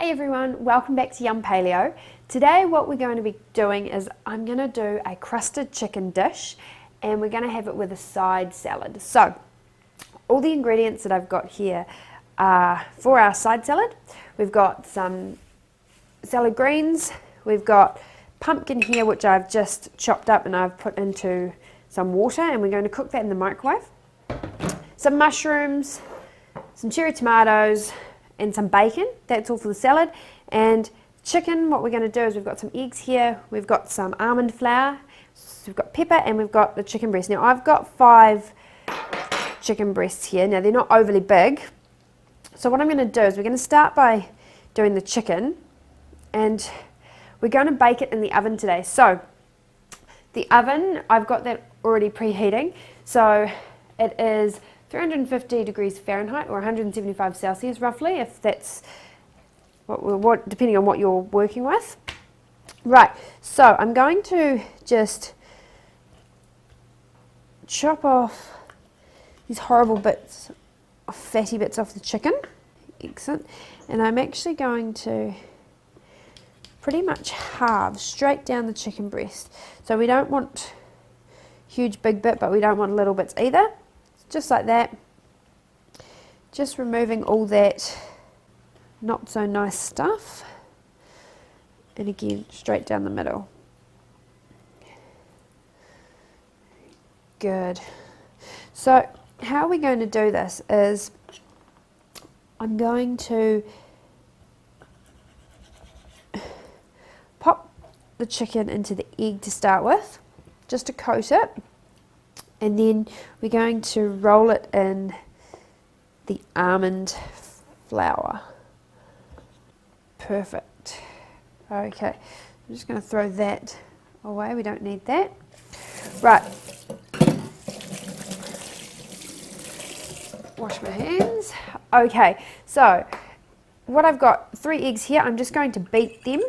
Hey everyone, welcome back to Yum Paleo. Today what we're going to be doing is I'm going to do a crusted chicken dish and we're going to have it with a side salad. So all the ingredients that I've got here are for our side salad. We've got some salad greens, we've got pumpkin here which I've just chopped up and I've put into some water and we're going to cook that in the microwave. Some mushrooms, some cherry tomatoes, and some bacon. That's all for the salad. And chicken, what we're going to do is we've got some eggs here, we've got some almond flour, so we've got pepper, and we've got the chicken breast. Now I've got 5 chicken breasts here. Now they're not overly big, so what I'm going to do is we're going to start by doing the chicken and we're going to bake it in the oven today. So the oven, I've got that already preheating, so it is 350 degrees Fahrenheit or 175 Celsius roughly, if that's what depending on what you're working with. Right, so I'm going to just chop off these horrible bits of fatty bits off the chicken. Excellent. And I'm actually going to pretty much halve straight down the chicken breast. So we don't want huge big bit, but we don't want little bits either. Just like that, just removing all that not so nice stuff, and again straight down the middle. Good. So how we're going to do this is I'm going to pop the chicken into the egg to start with, just to coat it. And then we're going to roll it in the almond flour. Perfect. Okay, I'm just going to throw that away. We don't need that. Right. Wash my hands. Okay, so what I've got, 3 eggs here. I'm just going to beat them.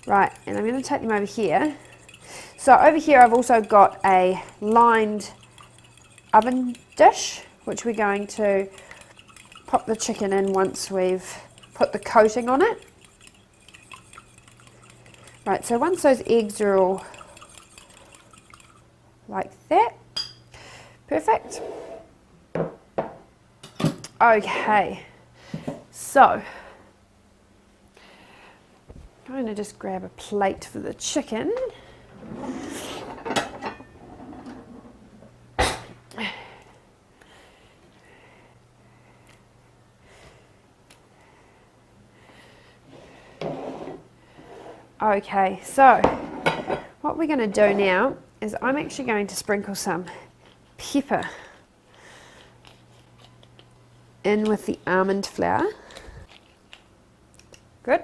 Right, and I'm going to take them over here. So over here I've also got a lined oven dish, which we're going to pop the chicken in once we've put the coating on it. Right, so once those eggs are all like that, perfect. Okay, so I'm going to just grab a plate for the chicken. Okay, so what we're going to do now is I'm actually going to sprinkle some pepper in with the almond flour. Good.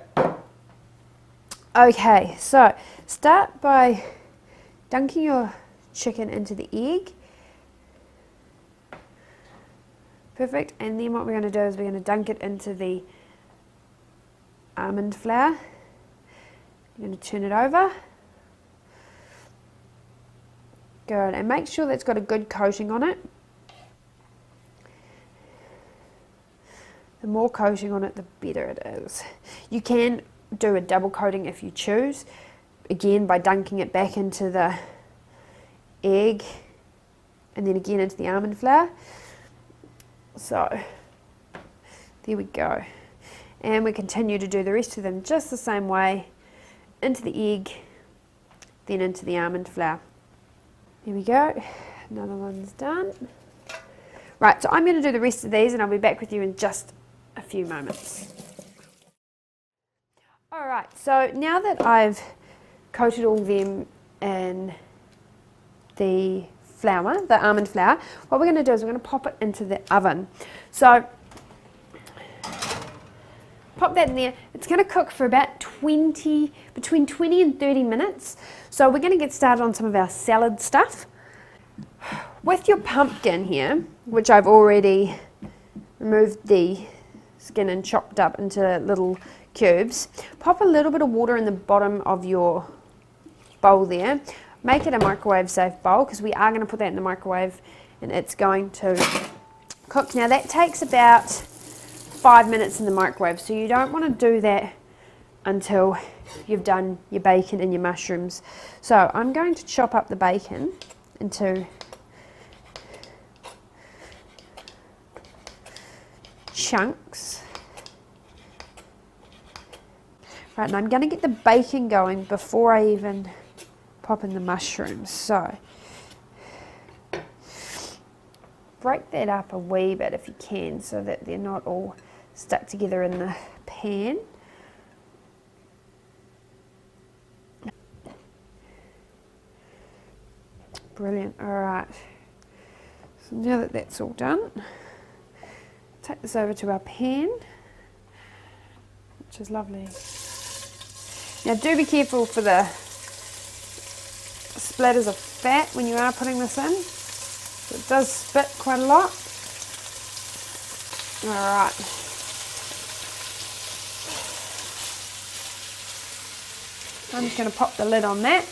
Okay, so start by dunking your chicken into the egg. Perfect, and then what we're going to do is we're going to dunk it into the almond flour. You're going to turn it over. Good, and make sure that's got a good coating on it. The more coating on it, the better it is. You can do a double coating if you choose, again by dunking it back into the egg and then again into the almond flour. So there we go, and we continue to do the rest of them just the same way, into the egg, then into the almond flour. There we go, another one's done. Right, so I'm going to do the rest of these and I'll be back with you in just a few moments. Alright, so now that I've coated all of them in the flour, the almond flour, what we're going to do is we're going to pop it into the oven. So, pop that in there. It's going to cook for about between 20 and 30 minutes. So we're going to get started on some of our salad stuff. With your pumpkin here, which I've already removed the skin and chopped up into little cubes, pop a little bit of water in the bottom of your bowl there. Make it a microwave safe bowl because we are going to put that in the microwave and it's going to cook. Now that takes about 5 minutes in the microwave, so you don't want to do that until you've done your bacon and your mushrooms. So I'm going to chop up the bacon into chunks. Right, and I'm going to get the bacon going before I even pop in the mushrooms. So break that up a wee bit if you can, so that they're not all stuck together in the pan. Brilliant. All right. So now that that's all done, take this over to our pan, which is lovely. Now do be careful for the splatters of fat when you are putting this in. So it does spit quite a lot. All right. I'm just going to pop the lid on that.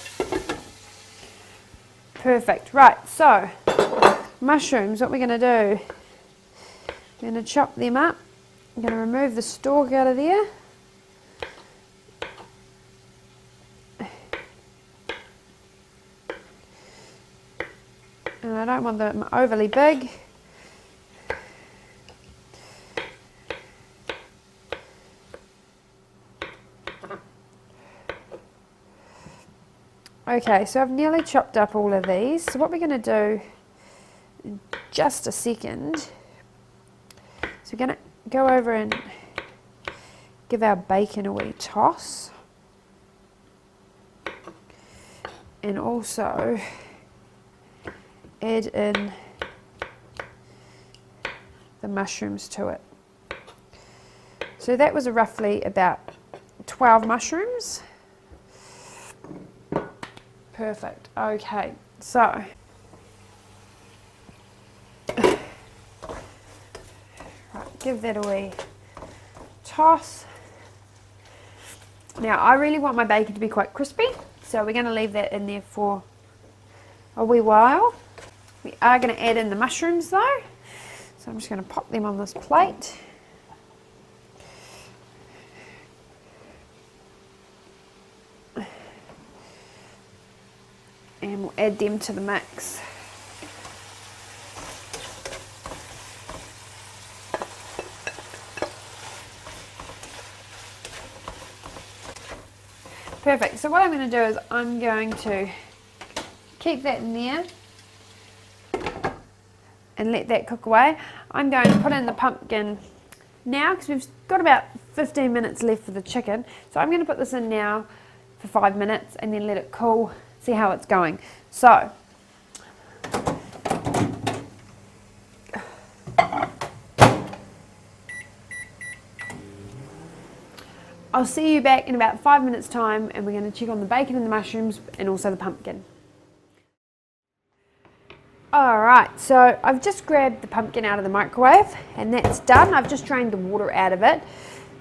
Perfect. Right, so mushrooms, what we're going to do, we're going to chop them up. I'm going to remove the stalk out of there. And I don't want them overly big. Okay, so I've nearly chopped up all of these. So what we're going to do in just a second, so we're going to go over and give our bacon a wee toss. And also add in the mushrooms to it. So that was roughly about 12 mushrooms. Perfect. Okay, so right, give that a wee toss. Now I really want my bacon to be quite crispy, so we're going to leave that in there for a wee while. We are going to add in the mushrooms though, so I'm just going to pop them on this plate. And we'll add them to the mix. Perfect. So what I'm going to do is I'm going to keep that in there and let that cook away. I'm going to put in the pumpkin now because we've got about 15 minutes left for the chicken. So I'm going to put this in now for 5 minutes and then let it cool, see how it's going. So I'll see you back in about 5 minutes time, and we're going to check on the bacon and the mushrooms and also the pumpkin. Alright, so I've just grabbed the pumpkin out of the microwave and that's done. I've just drained the water out of it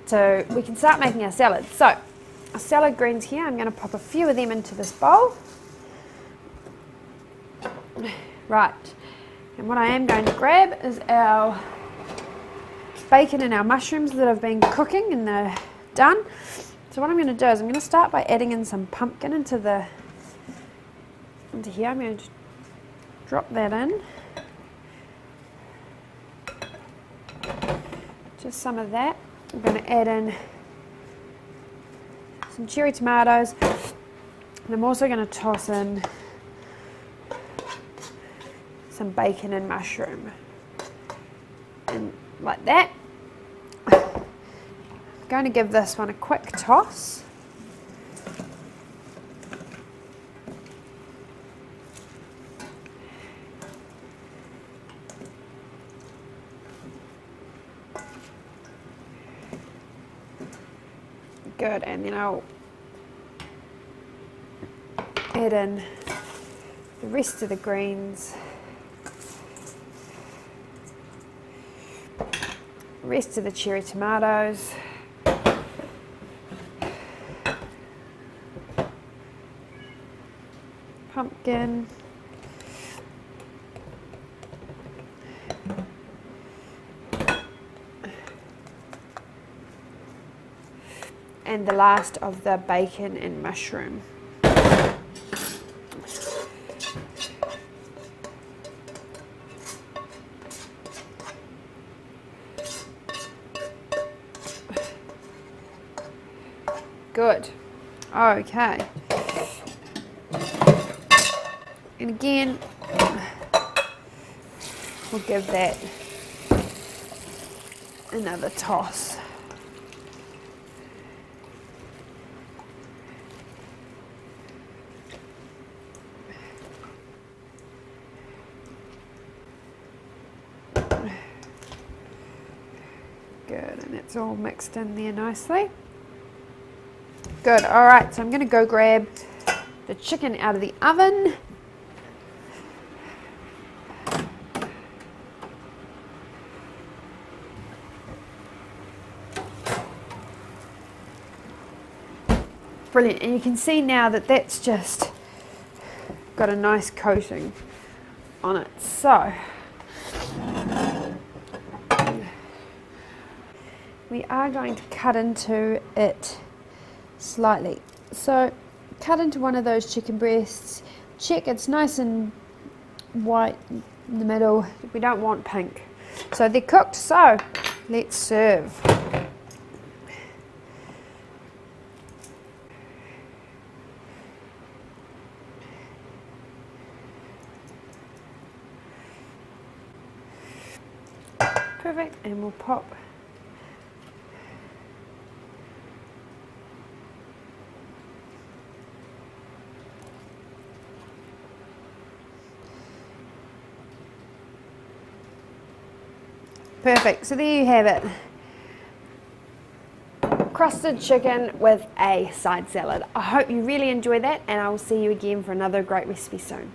so we can start making our salad. So our salad greens here, I'm going to pop a few of them into this bowl. Right, and what I am going to grab is our bacon and our mushrooms that have been cooking and they're done. So what I'm going to do is I'm going to start by adding in some pumpkin into here. I'm going to drop that in. Just some of that. I'm going to add in some cherry tomatoes. And I'm also going to toss in some bacon and mushroom. And like that. I'm going to give this one a quick toss. Good, and then I'll add in the rest of the greens, rest of the cherry tomatoes, pumpkin, and the last of the bacon and mushroom. Good. Okay. And again, we'll give that another toss. Good, and it's all mixed in there nicely. Good, all right, so I'm gonna go grab the chicken out of the oven. Brilliant, and you can see now that that's just got a nice coating on it. So, we are going to cut into it slightly. So, cut into one of those chicken breasts, check it's nice and white in the middle. We don't want pink. So they're cooked, so let's serve. Perfect, and we'll pop perfect, so there you have it. Crusted chicken with a side salad. I hope you really enjoy that, and I will see you again for another great recipe soon.